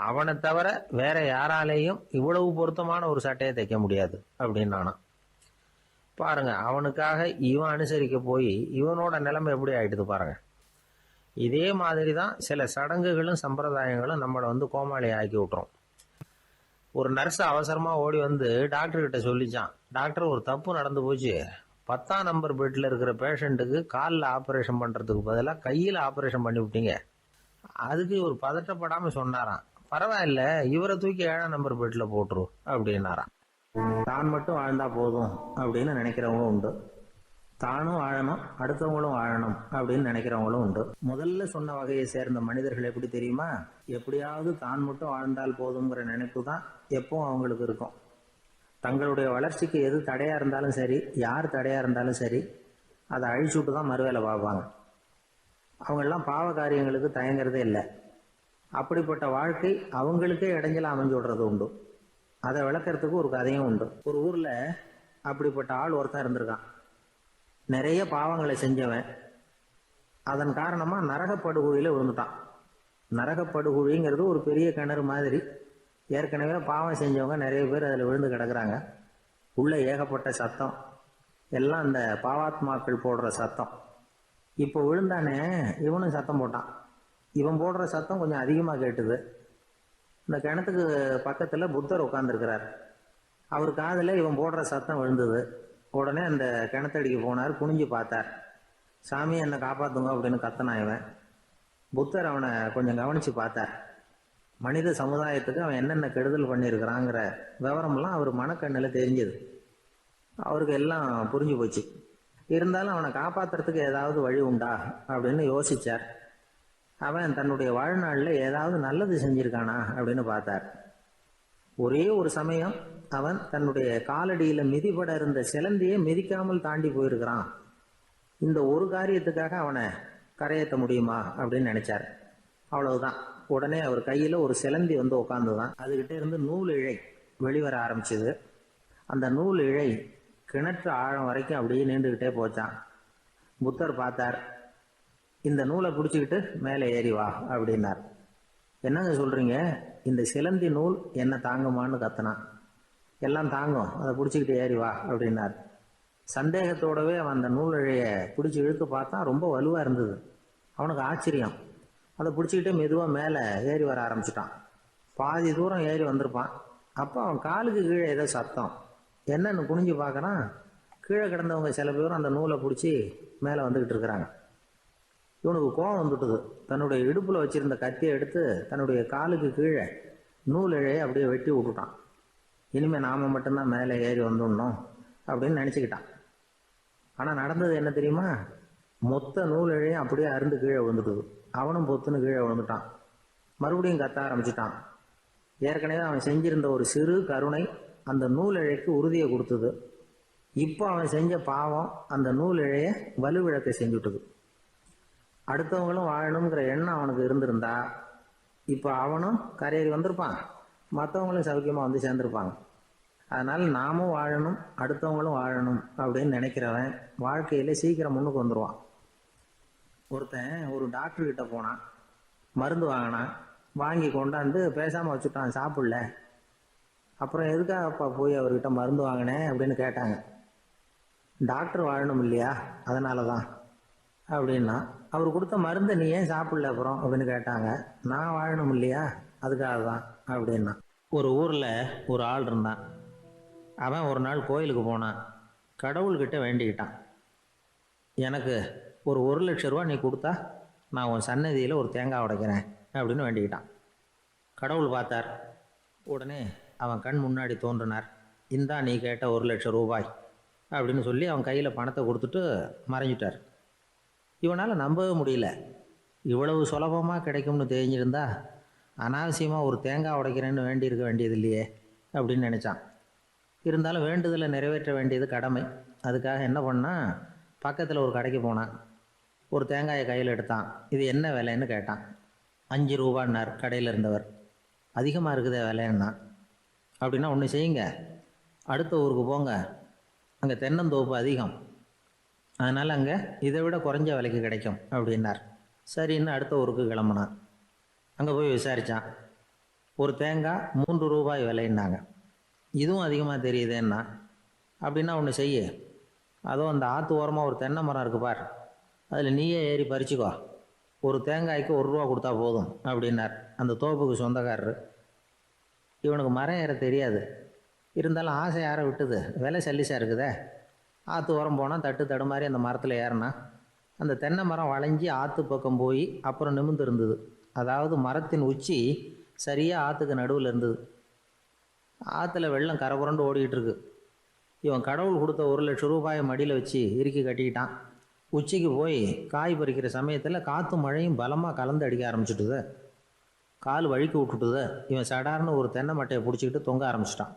அவனை தவிர வேற யாராலேயும் இவ்வளவு பொருத்தமான ஒரு சட்டையை தைக்க முடியாது அப்படின்னானா. பாருங்க, அவனுக்காக இவன் அனுசரிக்க போய் இவனோட நிலைமை எப்படி ஆயிடுது பாருங்க. இதே மாதிரி தான் சில சடங்குகளும் சம்பிரதாயங்களும் நம்மளை கோமாளி ஆக்கி விட்டுரும். ஒரு நர்ஸ் அவசரமாக ஓடி டாக்டர்கிட்ட சொல்லிச்சான், டாக்டர் ஒரு தப்பு நடந்து போச்சு, 10ஆம் நம்பர் பெட்டில் இருக்கிற பேஷண்ட்டுக்கு காலில் ஆப்ரேஷன் பண்ணுறதுக்கு பதிலாக கையில் ஆப்ரேஷன் பண்ணி விட்டீங்க. அதுக்கு ஒரு பதட்டப்படாமல் சொன்னாராம், பரவாயில்ல இவரை தூக்கி 7ஆம் நம்பர் பெட்டில் போட்டுரு அப்படின்னாராம். தான் மட்டும் வாழ்ந்தா போதும் அப்படின்னு நினைக்கிறவங்களும் உண்டு. தானும் வாழணும், அடுத்தவங்களும் வாழணும் அப்படின்னு நினைக்கிறவங்களும் உண்டு. முதல்ல சொன்ன வகையை சேர்ந்த மனிதர்கள் எப்படி தெரியுமா, எப்படியாவது தான் மட்டும் வாழ்ந்தால் போதுங்கிற நினைப்பு தான் எப்பவும் அவங்களுக்கு இருக்கும். தங்களுடைய வளர்ச்சிக்கு எது தடையா இருந்தாலும் சரி, யார் தடையா இருந்தாலும் சரி, அதை அழிச்சுட்டு தான் மறுவேலை பார்ப்பாங்க. அவங்கெல்லாம் பாவ காரியங்களுக்கு தயங்குறதே இல்லை. அப்படிப்பட்ட வாழ்க்கை அவங்களுக்கே இடைஞ்சல அமைஞ்சு விடுறது உண்டு. அதை விளக்கறதுக்கு ஒரு கதையும் உண்டு. ஒரு ஊர்ல அப்படிப்பட்ட ஆள் ஒருத்தன் இருந்திருக்கான். நிறைய பாவங்களை செஞ்சவன். அதன் காரணமா நரகப்படுகொழியில விழுந்துட்டான். நரகப்படுகொழிங்கிறது ஒரு பெரிய கிணறு மாதிரி. ஏற்கனவே பாவம் செஞ்சவங்க நிறைய பேர் அதில் விழுந்து கிடக்குறாங்க. உள்ள ஏகப்பட்ட சத்தம், எல்லாம் அந்த பாவாத்மாக்கள் போடுற சத்தம். இப்போ விழுந்தானே இவனும் சத்தம் போட்டான். இவன் போடுற சத்தம் கொஞ்சம் அதிகமாக கேட்டுது. இந்த கிணத்துக்கு பக்கத்தில் புத்தர் உட்காந்துருக்கிறார். அவர் காதில் இவன் போடுற சத்தம் விழுந்தது. உடனே அந்த கிணத்தடிக்கு போனார். குனிஞ்சு பார்த்தார். சாமி என்னை காப்பாற்றுங்க அப்படின்னு கத்தனான் இவன். புத்தர் அவனை கொஞ்சம் கவனித்து பார்த்தார். மனித சமுதாயத்துக்கு அவன் என்னென்ன கெடுதல் பண்ணியிருக்கிறாங்கிற விவரமெல்லாம் அவர் மனக்கண்ணில் தெரிஞ்சது. அவருக்கு எல்லாம் புரிஞ்சு போச்சு. இருந்தாலும் அவனை காப்பாற்றுறதுக்கு ஏதாவது வழி உண்டா அப்படின்னு யோசித்தார். அவன் தன்னுடைய வாழ்நாளில் ஏதாவது நல்லது செஞ்சிருக்கானா அப்படின்னு பார்த்தார். ஒரே ஒரு சமயம் அவன் தன்னுடைய காலடியில் மிதிபட இருந்த சிலந்தியை மிதிக்காமல் தாண்டி போயிருக்கிறான். இந்த ஒரு காரியத்துக்காக அவனை கரையேற்ற முடியுமா அப்படின்னு நினைச்சார். அவ்வளவுதான். உடனே அவர் கையில் ஒரு சிலந்தி உட்காந்துதான். அதுகிட்ட இருந்து நூல் இழை வெளிவர ஆரம்பிச்சது. அந்த நூல் இழை கிணற்று ஆழம் வரைக்கும் அப்படியே நீண்டுகிட்டே போச்சான். புத்தர் பார்த்தார். இந்த நூலை பிடிச்சிக்கிட்டு மேலே ஏறி வா அப்படின்னார். என்னங்க சொல்றீங்க, இந்த சிலந்தி நூல் என்ன தாங்குமான்னு கத்தினான். எல்லாம் தாங்கும், அதை பிடிச்சிக்கிட்டு ஏறி வா அப்படின்னார். சந்தேகத்தோடவே அவன் அந்த நூல் இழைய பிடிச்சி இழுத்து பார்த்தான். ரொம்ப வலுவாக இருந்தது. அவனுக்கு ஆச்சரியம். அதை பிடிச்சிக்கிட்டே மெதுவாக மேலே ஏறி வர ஆரம்பிச்சிட்டான். பாதி தூரம் ஏறி வந்திருப்பான். அப்போ அவன் காலுக்கு கீழே ஏதோ சத்தம். என்னன்னு குனிஞ்சு பார்க்கறான். கீழே கிடந்தவங்க சில பேரும் அந்த நூலை பிடிச்சி மேலே வந்துக்கிட்டு இருக்கிறாங்க. இவனுக்கு கோபம் வந்துட்டுது. தன்னுடைய இடுப்பில் வச்சிருந்த கத்தியை எடுத்து தன்னுடைய காலுக்கு கீழே நூல் இழையை அப்படியே வெட்டி விட்டுட்டான். இனிமேல் நாம் மட்டும்தான் மேலே ஏறி வந்துடணும் அப்படின்னு நினச்சிக்கிட்டான். ஆனால் நடந்தது என்ன தெரியுமா? மொத்த நூல் இழையும் அப்படியே அருந்து கீழே விழுந்துட்டுது. அவனும் பொத்துன்னு கீழே விழுந்துட்டான். மறுபடியும் கத்த ஆரம்பிச்சிட்டான். ஏற்கனவே அவன் செஞ்சிருந்த ஒரு சிறு கருணை அந்த நூல் இழைக்கு உறுதியை கொடுத்தது. இப்போ அவன் செஞ்ச பாவம் அந்த நூல் இழையை வலுவிழக்க செஞ்சுட்டுது. அடுத்தவங்களும் வாழணுங்கிற எண்ணம் அவனுக்கு இருந்திருந்தா இப்போ அவனும் கரையேறி வந்திருப்பான், மற்றவங்களும் சௌக்கியமாக வந்து சேர்ந்துருப்பாங்க. அதனால் நாமும் வாழணும், அடுத்தவங்களும் வாழணும் அப்படின்னு நினைக்கிறவன் வாழ்க்கையில் சீக்கிரம் முன்னுக்கு வந்துடுவான். ஒருத்தன் ஒரு டாக்டர்கிட்ட போனான், மருந்து வாங்கினான். வாங்கி கொண்டாந்து பேசாமல் வச்சுட்டான், சாப்பிடல. அப்புறம் எதுக்காகப்பா போய் அவர்கிட்ட மருந்து வாங்கினேன் அப்படின்னு கேட்டாங்க. டாக்டர் வாழணும் இல்லையா, அதனால தான் அப்படின்னா. அவர் கொடுத்த மருந்தை நீ ஏன் சாப்பிடல அப்புறம் அப்படின்னு கேட்டாங்க. நான் வாழணும் இல்லையா, அதுக்காக தான் அப்படின்னா. ஒரு ஊரில் ஒரு ஆள் இருந்தான். அவன் ஒரு நாள் கோயிலுக்கு போனான். கடவுள்கிட்ட வேண்டிக்கிட்டான், எனக்கு ஒரு 1,00,000 ரூபா நீ கொடுத்தா நான் உன் சன்னதியில் ஒரு தேங்காய் உடைக்கிறேன் அப்படின்னு வேண்டிக்கிட்டான். கடவுள் பார்த்தார். உடனே அவன் கண் முன்னாடி தோன்றினார். இந்தா நீ கேட்ட 1,00,000 ரூபாய் அப்படின்னு சொல்லி அவன் கையில் பணத்தை கொடுத்துட்டு மறைஞ்சிட்டார். இவனால் நம்பவே முடியல. இவ்வளவு சுலபமாக கிடைக்கும்னு தெரிஞ்சிருந்தா அனாவசியமாக ஒரு தேங்காய் உடைக்கிறேன்னு வேண்டியிருக்க வேண்டியது இல்லையே அப்படின்னு நினச்சான். இருந்தாலும் வேண்டுதலை நிறைவேற்ற வேண்டியது கடமை. அதுக்காக என்ன பண்ணால், பக்கத்தில் ஒரு கடைக்கு போனான். ஒரு தேங்காயை கையில் எடுத்தான். இது என்ன விலைன்னு கேட்டான். 5 ரூபான்னார் கடையில் இருந்தவர். அதிகமாக இருக்குதே விலைன்னா. அப்படின்னா ஒன்று செய்யுங்க, அடுத்த ஊருக்கு போங்க, அங்கே தென்னந்தோப்பு அதிகம், அதனால் அங்கே இதை விட குறைஞ்ச விலைக்கு கிடைக்கும் அப்படின்னார். சரின்னு அடுத்த ஊருக்கு கிளம்புனான். அங்கே போய் விசாரித்தான். ஒரு தேங்காய் 3 ரூபாய் விலைன்னாங்க. இதுவும் அதிகமாக தெரியுதுன்னா. அப்படின்னா ஒன்று செய்ய, அதோ அந்த ஆற்று ஓரமாக ஒரு தென்னை மரம் இருக்குது பார், அதில் நீயே ஏறி பறிச்சுக்கோ, ஒரு தேங்காய்க்கு 1 ரூபா கொடுத்தா போதும் அப்படின்னார் அந்த தோப்புக்கு சொந்தக்காரரு. இவனுக்கு மரம் ஏற தெரியாது, இருந்தாலும் ஆசை யாரை விட்டுது, விலை சல்லிசாக இருக்குதே. ஆற்று ஓரம் போனால் தட்டு தடுமாறி அந்த மரத்தில் ஏறினா. அந்த தென்னை மரம் வளைஞ்சி ஆற்று பக்கம் போய் அப்புறம் நிமிர்ந்து இருந்தது. அதாவது மரத்தின் உச்சி சரியாக ஆற்றுக்கு நடுவில் இருந்தது. ஆற்றுல வெள்ளம் கரபுரண்டு ஓடிக்கிட்டு இருக்கு. இவன் கடவுள் கொடுத்த 1,00,000 ரூபாயை மடியில் வச்சு இறுக்கி கட்டிக்கிட்டான். உச்சிக்கு போய் காய் பறிக்கிற சமயத்தில் காற்றும் மழையும் பலமாக கலந்து அடிக்க ஆரம்பிச்சுட்டுது. கால் வழுக்கி விட்டுட்டுது. இவன் சடார்னு ஒரு தென்னை மட்டையை பிடிச்சிக்கிட்டு தொங்க ஆரம்பிச்சிட்டான்.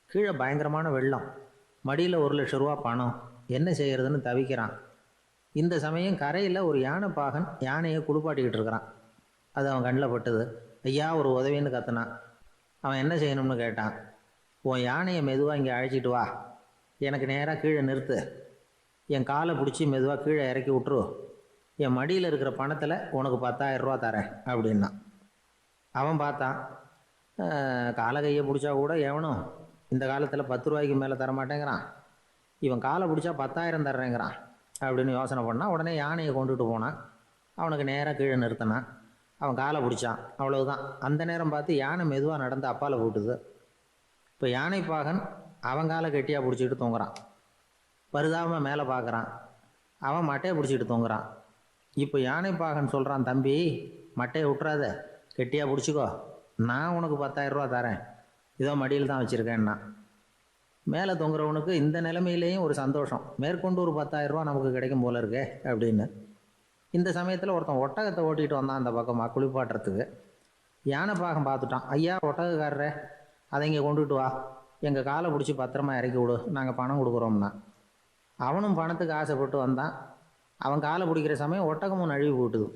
கீழே பயங்கரமான வெள்ளம், மடியில் 1,00,000 ரூபா பணம், என்ன செய்கிறதுன்னு தவிக்கிறான். இந்த சமயம் கரையில் ஒரு யானை பாகன் யானையை குளிப்பாட்டிக்கிட்டு இருக்கிறான். அது அவன் கண்ணில் பட்டது. ஐயா ஒரு உதவின்னு கத்துனான். அவன் என்ன செய்யணும்னு கேட்டான். உன் யானையை மெதுவாக இங்கே அழைச்சிட்டு வா, எனக்கு நேராக கீழே நிறுத்து, என் காலை பிடிச்சி மெதுவாக கீழே இறக்கி விட்டுரு, என் மடியில் இருக்கிற பணத்தில் உனக்கு 10,000 ரூபா தரேன் அப்படின்னா. அவன் பார்த்தான். காலை கையை பிடிச்சா கூட எவனும் இந்த காலத்தில் 10 ரூபாய்க்கு மேலே தரமாட்டேங்கிறான், இவன் காலை பிடிச்சா 10,000 தர்றேங்கிறான் அப்படின்னு யோசனை பண்ணான். உடனே யானையை கொண்டுட்டு போனான். அவனுக்கு நேராக கீழே நிறுத்தினான். அவன் காலை பிடிச்சான். அவ்வளவுதான். அந்த நேரம் பார்த்து யானை மெதுவாக நடந்து அப்பால் போட்டுது. இப்போ யானை பாகன் அவன் காலை கெட்டியாக பிடிச்சிக்கிட்டு தொங்குறான். பரிதாபமாக மேலே பார்க்குறான். அவன் மட்டையை பிடிச்சிக்கிட்டு தொங்குறான். இப்போ யானை பாகன் சொல்கிறான், தம்பி மட்டையை விட்டுறாத, கெட்டியாக பிடிச்சிக்கோ, நான் உனக்கு 10,000 ரூபா தரேன், இதோ மடியில் தான் வச்சுருக்கேன்னா. மேலே தொங்குறவனுக்கு இந்த நிலைமையிலேயும் ஒரு சந்தோஷம், மேற்கொண்டு ஒரு 10,000 ரூபா நமக்கு கிடைக்கும் போல இருக்கே அப்படின்னு. இந்த சமயத்தில் ஒருத்தன் ஒட்டகத்தை ஓட்டிகிட்டு வந்தான் அந்த பக்கமாக குளிப்பாட்டுறதுக்கு. யானை பாகம் பார்த்துட்டான். ஐயா ஒட்டகக்காரரே, அதை இங்கே கொண்டுட்டு வா, எங்கள் காலை பிடிச்சி பத்திரமா இறக்கி விடு, நாங்கள் பணம் கொடுக்குறோம்னா. அவனும் பணத்துக்கு ஆசைப்பட்டு வந்தான். அவன் காலை பிடிக்கிற சமயம் ஒட்டகமும் நழுவி போட்டுது.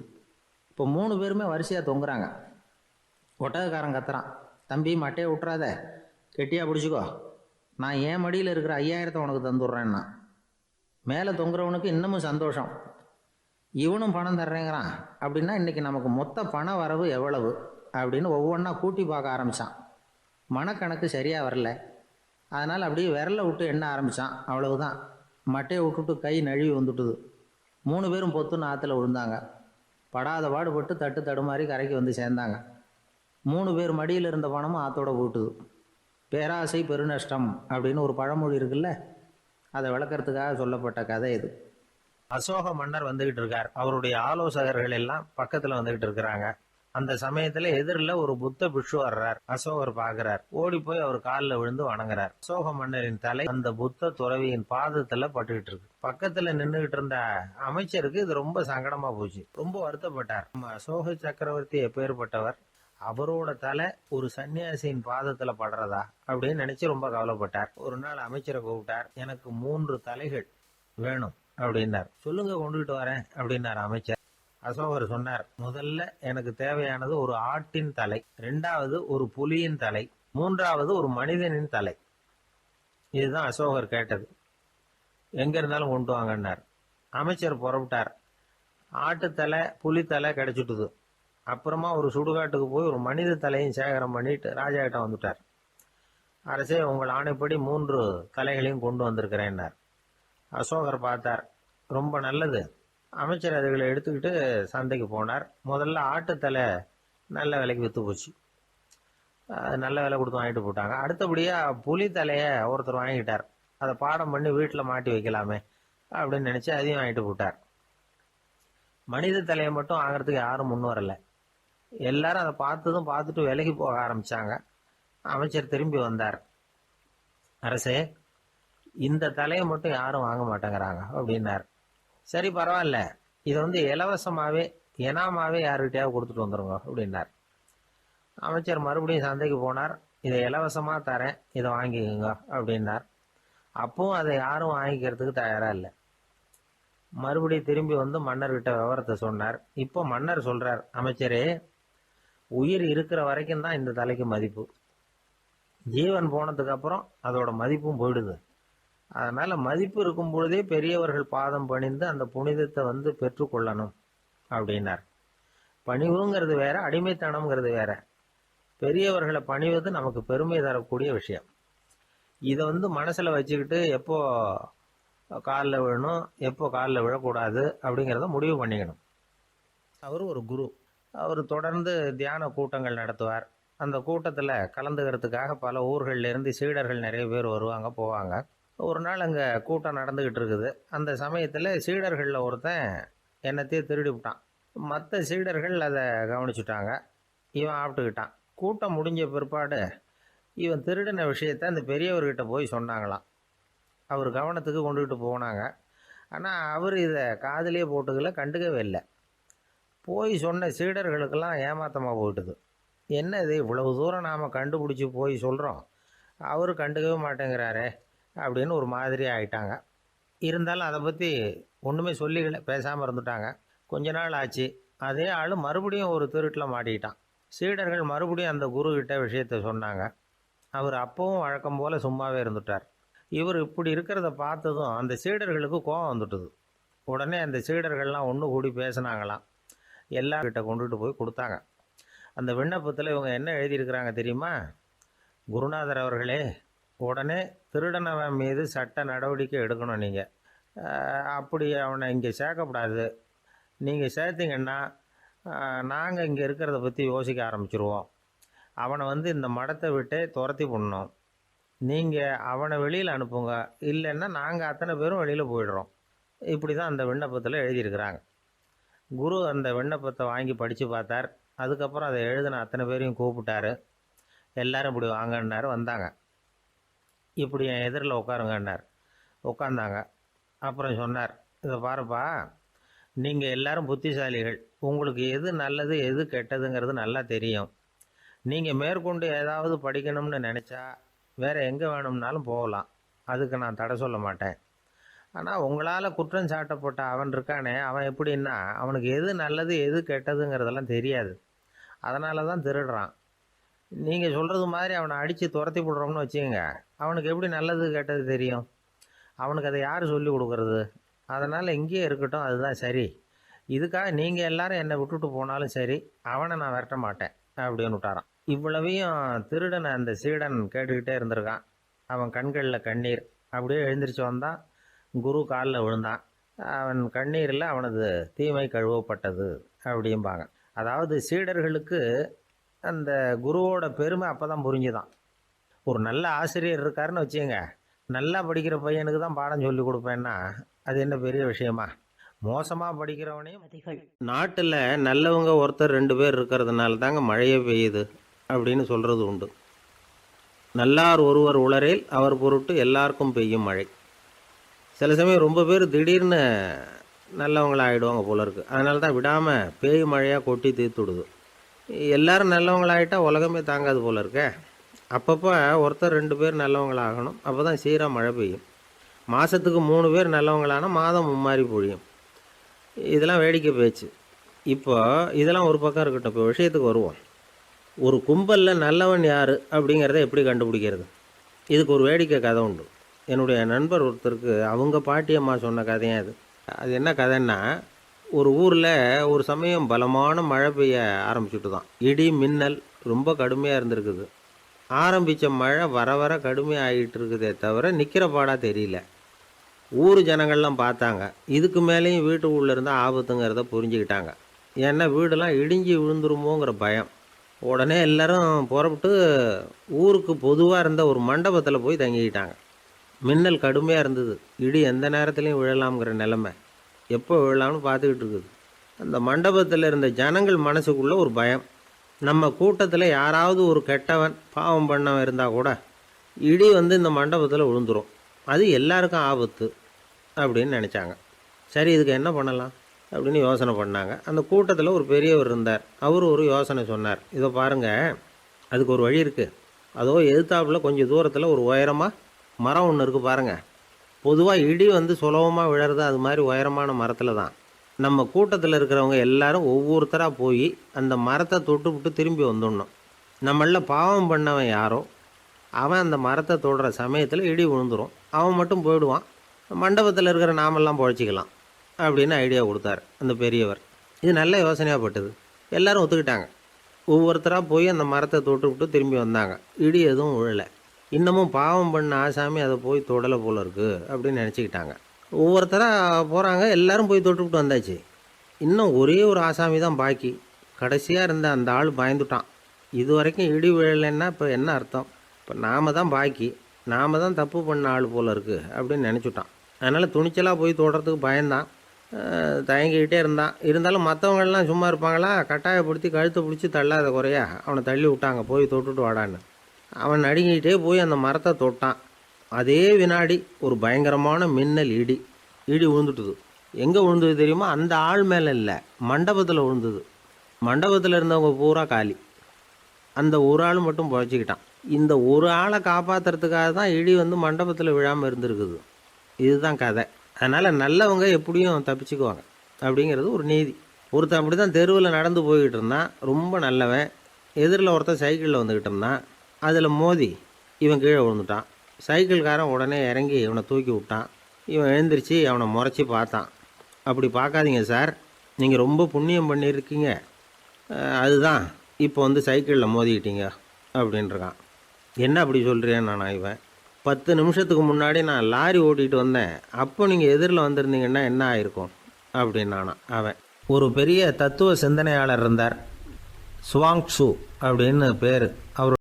இப்போ 3 பேருமே வரிசையாக தொங்குறாங்க. ஒட்டகக்காரன் கத்துறான், தம்பி மட்டையை விட்டுறாத, கெட்டியாக பிடிச்சிக்கோ, நான் என் மடியில் இருக்கிற 5,000 உனக்கு தந்துடுறேன்னா. மேலே தொங்குறவனுக்கு இன்னமும் சந்தோஷம், இவனும் பணம் தர்றேங்கிறான் அப்படின்னா இன்றைக்கி நமக்கு மொத்த பண வரவு எவ்வளவு அப்படின்னு ஒவ்வொன்றா கூட்டி பார்க்க ஆரம்பித்தான். மனக்கணக்கு சரியாக வரல. அதனால் அப்படியே விரலை விட்டு எண்ண ஆரம்பித்தான். அவ்வளவுதான், மட்டையை விட்டுட்டு கை நழுவி வந்துட்டுது. 3 பேரும் பொத்துன்னு ஆற்றுல விழுந்தாங்க. படாத பாடுபட்டு தட்டு தடுமாறி கரைக்கு வந்து சேர்ந்தாங்க. 3 பேர் மடியில் இருந்த பணமும் ஆற்றோட போட்டுது. பேராசை பெருநஷ்டம் அப்படின்னு ஒரு பழமொழி இருக்குல்ல, அதை விளக்கறதுக்காக சொல்லப்பட்ட கதை இது. அசோக மன்னர் வந்துகிட்டு இருக்கார். அவருடைய ஆலோசகர்கள் எல்லாம் பக்கத்துல வந்துகிட்டு இருக்கிறாங்க. அந்த சமயத்துல எதிரில் ஒரு புத்த பிக்ஷு வர்றார். அசோகர் பாக்குறார். ஓடி போய் அவர் காலில் விழுந்து வணங்குறார். அசோக மன்னரின் தலை அந்த புத்த துறவியின் பாதத்துல பட்டுக்கிட்டு இருக்கு. பக்கத்துல நின்றுகிட்டு இருந்த அமைச்சருக்கு இது ரொம்ப சங்கடமா போச்சு. ரொம்ப வருத்தப்பட்டார். நம்ம அசோக சக்கரவர்த்தி எப்பேற்பட்டவர், அவரோட தலை ஒரு சன்னியாசியின் பாதத்துல படுறதா அப்படின்னு நினைச்சு ரொம்ப கவலைப்பட்டார். ஒரு நாள் அமைச்சரை கூப்பிட்டார். எனக்கு 3 தலைகள் வேணும் அப்படின்னார். சொல்லுங்க, கொண்டுகிட்டு வரேன் அப்படின்னார் அமைச்சர். அசோகர் சொன்னார், முதல்ல எனக்கு தேவையானது ஒரு ஆட்டின் தலை, 2வது ஒரு புலியின் தலை, 3வது ஒரு மனிதனின் தலை. இதுதான் அசோகர் கேட்டது. எங்க இருந்தாலும் கொண்டு வாங்கன்னார். அமைச்சர் புறப்பட்டார். ஆட்டுத்தலை புலித்தலை கிடைச்சிட்டுது. அப்புறமா ஒரு சுடுகாட்டுக்கு போய் ஒரு மனித தலையும் சேகரம் பண்ணிட்டு ராஜா கிட்ட வந்துட்டார். அரசே, உங்கள் ஆணைப்படி 3 தலைகளையும் கொண்டு வந்திருக்கிறேன்னார். அசோகர் பார்த்தார். ரொம்ப நல்லது. அமைச்சர் அதுகளை எடுத்துக்கிட்டு சந்தைக்கு போனார். முதல்ல ஆட்டுத்தலை நல்ல விலைக்கு விற்று போச்சு. நல்ல விலை கொடுத்து வாங்கிட்டு போட்டாங்க. அடுத்தபடியா புலி தலையை ஒருத்தர் வாங்கிட்டார். அதை பாடம் பண்ணி வீட்டில் மாட்டி வைக்கலாமே அப்படின்னு நினைச்சு அதையும் வாங்கிட்டு போட்டார். மனித தலையை மட்டும் வாங்குறதுக்கு யாரும் முன் வரல. எல்லாரும் அதை பார்த்துட்டு விலைக்கு போக ஆரம்பிச்சாங்க. அமைச்சர் திரும்பி வந்தார். அரசே, இந்த தலையை மட்டும் யாரும் வாங்க மாட்டேங்கிறாங்க அப்படின்னார். சரி, பரவாயில்ல, இதை இலவசமாவே எனாமாவே யாருக்கிட்டையாவது கொடுத்துட்டு வந்துருங்க அப்படின்னார். அமைச்சர் மறுபடியும் சந்தைக்கு போனார். இதை இலவசமா தரேன், இதை வாங்கிக்கோங்க அப்படின்னார். அப்பவும் அதை யாரும் வாங்கிக்கிறதுக்கு தயாரா இல்லை. மறுபடியும் திரும்பி வந்து மன்னர்கிட்ட விவரத்தை சொன்னார். இப்போ மன்னர் சொல்றார், அமைச்சரே, உயிர் இருக்கிற வரைக்கும் தான் இந்த தலைக்கு மதிப்பு. ஜீவன் போனதுக்கு அப்புறம் அதோட மதிப்பும் போயிடுது. அதனால மதிப்பு இருக்கும் பொழுதே பெரியவர்கள் பாதம் பணிந்து அந்த புனிதத்தை பெற்றுக்கொள்ளணும் அப்படின்னார். பணிவுங்கிறது வேற, அடிமைத்தனம்ங்கிறது வேற. பெரியவர்களை பணிவது நமக்கு பெருமை தரக்கூடிய விஷயம். இதை மனசுல வச்சுக்கிட்டு எப்போ காலில் விழணும், எப்போ காலில் விழக்கூடாது அப்படிங்கிறத முடிவு பண்ணிக்கணும். அவர் ஒரு குரு. அவர் தொடர்ந்து தியான கூட்டங்கள் நடத்துவார். அந்த கூட்டத்தில் கலந்துக்கிறதுக்காக பல ஊர்கள்லேருந்து சீடர்கள் நிறைய பேர் வருவாங்க போவாங்க. ஒரு நாள் அங்கே கூட்டம் நடந்துக்கிட்டு இருக்குது. அந்த சமயத்தில் சீடர்களில் ஒருத்தன் என்னத்தையும் திருடி விட்டான். மற்ற சீடர்கள் அதை கவனிச்சுட்டாங்க. இவன் ஆப்பிட்டுக்கிட்டான். கூட்டம் முடிஞ்ச பிற்பாடு இவன் திருடின விஷயத்தை அந்த பெரியவர்கிட்ட போய் சொன்னாங்களாம். அவர் கவனத்துக்கு கொண்டுகிட்டு போனாங்க. ஆனால் அவர் இதை காதிலே போட்டுக்கல, கண்டுக்கவே இல்லை. போய் சொன்ன சீடர்களுக்கெல்லாம் ஏமாத்தமாக போயிட்டுது. என்னது, இவ்வளவு தூரம் நாம் கண்டுபிடிச்சி போய் சொல்கிறோம், அவர் கண்டுக்கவே மாட்டேங்கிறாரே அப்படின்னு ஒரு மாதிரி ஆயிட்டாங்க. இருந்தாலும் அதை பற்றி ஒன்றுமே சொல்லிக்கல, பேசாமல் இருந்துட்டாங்க. கொஞ்ச நாள் ஆச்சு. அதே ஆள் மறுபடியும் ஒரு திருட்டில் மாட்டிக்கிட்டான். சீடர்கள் மறுபடியும் அந்த குரு கிட்ட விஷயத்த சொன்னாங்க. அவர் அப்பவும் வழக்கம் போல் சும்மாவே இருந்துட்டார். இவர் இப்படி இருக்கிறத பார்த்ததும் அந்த சீடர்களுக்கு கோபம் வந்துட்டுது. உடனே அந்த சீடர்கள்லாம் ஒன்று கூடி பேசினாங்களாம். எல்லார்கிட்ட கொண்டுகிட்டு போய் கொடுத்தாங்க. அந்த விண்ணப்பத்தில் இவங்க என்ன எழுதியிருக்கிறாங்க தெரியுமா? குருநாதர் அவர்களே, உடனே திருடனவன் மீது சட்ட நடவடிக்கை எடுக்கணும். நீங்கள் அப்படி அவனை இங்கே சேர்க்கக்கூடாது. நீங்கள் சேர்த்திங்கன்னா நாங்கள் இங்கே இருக்கிறத பற்றி யோசிக்க ஆரம்பிச்சிருவோம். அவனை இந்த மடத்தை விட்டே துரத்தி பண்ணணும். நீங்கள் அவனை வெளியில் அனுப்புங்க, இல்லைன்னா நாங்கள் அத்தனை பேரும் வெளியில் போயிடுறோம். இப்படி தான் அந்த விண்ணப்பத்தில் எழுதியிருக்கிறாங்க. குரு அந்த விண்ணப்பத்தை வாங்கி படித்து பார்த்தார். அதுக்கப்புறம் அதை எழுதின அத்தனை பேரையும் கூப்பிட்டாரு. எல்லாரும் இப்படி வாங்கன்னாரு. வந்தாங்க. இப்படி என் எதிரில் உட்காருங்கன்னார். உட்காந்தாங்க. அப்புறம் சொன்னார், இதை பாருப்பா, நீங்கள் எல்லாரும் புத்திசாலிகள். உங்களுக்கு எது நல்லது எது கெட்டதுங்கிறது நல்லா தெரியும். நீங்கள் மேற்கொண்டு ஏதாவது படிக்கணும்னு நினச்சா வேறு எங்கே வேணும்னாலும் போகலாம். அதுக்கு நான் தடை சொல்ல மாட்டேன். ஆனால் உங்களால் குற்றம் சாட்டப்பட்ட அவன் இருக்கானே, அவன் எப்படின்னா அவனுக்கு எது நல்லது எது கெட்டதுங்கிறதெல்லாம் தெரியாது. அதனால தான் திருடுறான். நீங்கள் சொல்கிறது மாதிரி அவனை அடித்து துரத்தி விடுறோம்னு வச்சுக்கோங்க, அவனுக்கு எப்படி நல்லது கெட்டது தெரியும்? அவனுக்கு அதை யார் சொல்லி கொடுக்கறது? அதனால் இங்கேயே இருக்கட்டும், அதுதான் சரி. இதுக்காக நீங்கள் எல்லாரும் என்னை விட்டுட்டு போனாலும் சரி, அவனை நான் விரட்ட மாட்டேன். அப்படின்னு விட்டாராம். இவ்வளவையும் திருடன் அந்த சீடன் கேட்டுக்கிட்டே இருந்திருக்கான். அவன் கண்களில் கண்ணீர். அப்படியே எழுந்திரிச்சு வந்தான். குரு காலில் விழுந்தான். அவன் கண்ணீரில் அவனது தீமை கழுவப்பட்டது அப்படிம்பாங்க. அதாவது சீடர்களுக்கு அந்த குருவோட பெருமை அப்போ தான் புரிஞ்சுதான். ஒரு நல்ல ஆசிரியர் இருக்காருன்னு வச்சுங்க, நல்லா படிக்கிற பையனுக்கு தான் பாடம் சொல்லி கொடுப்பேன்னா அது என்ன பெரிய விஷயமா? மோசமாக படிக்கிறவனையும் நாட்டில் நல்லவங்க ஒருத்தர் 2 பேர் இருக்கிறதுனால தாங்க மழையே பெய்யுது அப்படின்னு சொல்கிறது உண்டு. நல்லார் ஒருவர் உளரேல் அவர் பொருட்டு எல்லாருக்கும் பெய்யும் மழை. சில சமயம் ரொம்ப பேர் திடீர்னு நல்லவங்களா ஆகிடுவாங்க போல இருக்குது. அதனால தான் விடாமல் பேய் மழையாக கொட்டி தீர்த்துடுது. எல்லாரும் நல்லவங்களாகிட்டா உலகமே தாங்காது போல இருக்க. அப்பப்போ ஒருத்தர் 2 பேர் நல்லவங்களாகணும். அப்போ தான் சீராக மழை பெய்யும். மாதத்துக்கு 3 பேர் நல்லவங்களானா மாதம் மும்மாரி பொழியும். இதெல்லாம் வேடிக்கை பேச்சு. இப்போ இதெல்லாம் ஒரு பக்கம் இருக்கட்டும். இப்போ விஷயத்துக்கு வருவோம். ஒரு கும்பலில் நல்லவன் யார் அப்படிங்கிறத எப்படி கண்டுபிடிக்கிறது? இதுக்கு ஒரு வேடிக்கை கதை உண்டு. என்னுடைய நண்பர் ஒருத்தருக்கு அவங்க பாட்டியம்மா சொன்ன கதையும் அது. அது என்ன கதைன்னா, ஒரு ஊரில் ஒரு சமயம் பலமான மழை பெய்ய ஆரம்பிச்சுட்டு தான். இடி மின்னல் ரொம்ப கடுமையாக இருந்திருக்குது. ஆரம்பித்த மழை வர வர கடுமையாக ஆகிட்டு இருக்குதே தவிர நிற்கிற பாடாக தெரியல. ஊர் ஜனங்கள்லாம் பார்த்தாங்க. இதுக்கு மேலேயும் வீட்டு உள்ளே இருந்தால் ஆபத்துங்கிறத புரிஞ்சுக்கிட்டாங்க. ஏன்னா வீடெல்லாம் இடிஞ்சு விழுந்துருமோங்கிற பயம். உடனே எல்லாரும் புறப்பட்டு ஊருக்கு பொதுவாக இருந்த ஒரு மண்டபத்தில் போய் தங்கிக்கிட்டாங்க. மின்னல் கடுமையாக இருந்தது. இடி எந்த நேரத்துலையும் விழலாம்ங்கிற நிலைமை. எப்போ விழலாம்னு பார்த்துக்கிட்டு இருக்குது. அந்த மண்டபத்தில் இருந்த ஜனங்கள் மனசுக்குள்ளே ஒரு பயம். நம்ம கூட்டத்தில் யாராவது ஒரு கெட்டவன் பாவம் பண்ணவன் இருந்தால் கூட இடி வந்து இந்த மண்டபத்தில் விழுந்துரும். அது எல்லாருக்கும் ஆபத்து அப்படின்னு நினச்சாங்க. சரி, இதுக்கு என்ன பண்ணலாம் அப்படின்னு யோசனை பண்ணாங்க. அந்த கூட்டத்தில் ஒரு பெரியவர் இருந்தார். அவர் ஒரு யோசனை சொன்னார். இதை பாருங்கள், அதுக்கு ஒரு வழி இருக்குது. அதோ எதிர்த்தாப்பில் கொஞ்சம் தூரத்தில் ஒரு உயரமாக மரம் ஒன்று இருக்குது பாருங்கள். பொதுவாக இடி வந்து சுலபமாக விழறது அது மாதிரி உயரமான மரத்தில் தான். நம்ம கூட்டத்தில் இருக்கிறவங்க எல்லாரும் ஒவ்வொருத்தராக போய் அந்த மரத்தை தொட்டு விட்டு திரும்பி வந்துடணும். நம்மளில் பாவம் பண்ணவன் யாரோ அவன் அந்த மரத்தை தொடுற சமயத்தில் இடி விழுந்துடும். அவன் மட்டும் போயிடுவான். மண்டபத்தில் இருக்கிற நாமெல்லாம் பொழைச்சிக்கலாம் அப்படின்னு ஐடியா கொடுத்தார் அந்த பெரியவர். இது நல்ல யோசனையாக பட்டது. எல்லோரும் ஒத்துக்கிட்டாங்க. ஒவ்வொருத்தராக போய் அந்த மரத்தை தொட்டு விட்டு திரும்பி வந்தாங்க. இடி எதுவும் விழலை. இன்னமும் பாவம் பண்ண ஆசாமி அதை போய் தொடலை போல இருக்குது அப்படின்னு நினச்சிக்கிட்டாங்க. ஒவ்வொருத்தராக போகிறாங்க. எல்லோரும் போய் தொட்டுவிட்டு வந்தாச்சு. இன்னும் ஒரே ஒரு ஆசாமி தான் பாக்கி. கடைசியாக இருந்த அந்த ஆள் பயந்துட்டான். இது வரைக்கும் இடி விழலைன்னா இப்போ என்ன அர்த்தம்? இப்போ நாம் தான் பாக்கி, நாம் தான் தப்பு பண்ண ஆள் போல் இருக்குது அப்படின்னு நினச்சிட்டான். அதனால் துணிச்சலாக போய் தொடுறதுக்கு பயந்தான். தயங்கிக்கிட்டே இருந்தான். இருந்தாலும் மற்றவங்கள்லாம் சும்மா இருப்பாங்களா? கட்டாயப்படுத்தி கழுத்தை பிடிச்சி தள்ளாத குறையா அவனை தள்ளி விட்டாங்க. போய் தொட்டுட்டு வாடான்னு. அவன் நடுங்கிக்கிட்டே போய் அந்த மரத்தை தொட்டான். அதே வினாடி ஒரு பயங்கரமான மின்னல் இடி விழுந்துட்டுது. எங்கே விழுந்தது தெரியுமா? அந்த ஆள் மேலே இல்லை, மண்டபத்தில் விழுந்தது. மண்டபத்தில் இருந்தவங்க பூரா காலி. அந்த ஒரு ஆள் மட்டும் புழைச்சிக்கிட்டான். இந்த ஒரு ஆளை காப்பாற்றுறதுக்காக தான் இடி வந்து மண்டபத்தில் விழாமல் இருந்திருக்குது. இதுதான் கதை. அதனால் நல்லவங்க எப்படியும் தப்பிச்சுக்குவாங்க அப்படிங்கிறது ஒரு நீதி. ஒருத்தன் அப்படி தான் தெருவில் நடந்து போய்கிட்டு இருந்தான். ரொம்ப நல்லவன். எதிரில் ஒருத்தன் சைக்கிளில் வந்துக்கிட்டு இருந்தான். அதில் மோதி இவன் கீழே விழுந்துட்டான். சைக்கிள்காரன் உடனே இறங்கி இவனை தூக்கி விட்டான். இவன் எழுந்திரிச்சு அவனை முறைச்சி பார்த்தான். அப்படி பார்க்காதீங்க சார், நீங்கள் ரொம்ப புண்ணியம் பண்ணியிருக்கீங்க, அதுதான் இப்போ வந்து சைக்கிளில் மோதிக்கிட்டீங்க அப்படின்றான். என்ன அப்படி சொல்கிறேன்னு நான் இவன் 10 நிமிஷத்துக்கு முன்னாடி நான் லாரி ஓட்டிகிட்டு வந்தேன். அப்போ நீங்கள் எதிரில் வந்திருந்தீங்கன்னா என்ன ஆயிருக்கும் அப்படின்னானா அவன். ஒரு பெரிய தத்துவ சிந்தனையாளர் இருந்தார். சுவாங் ட்சு அப்படின்னு பேர். அவர்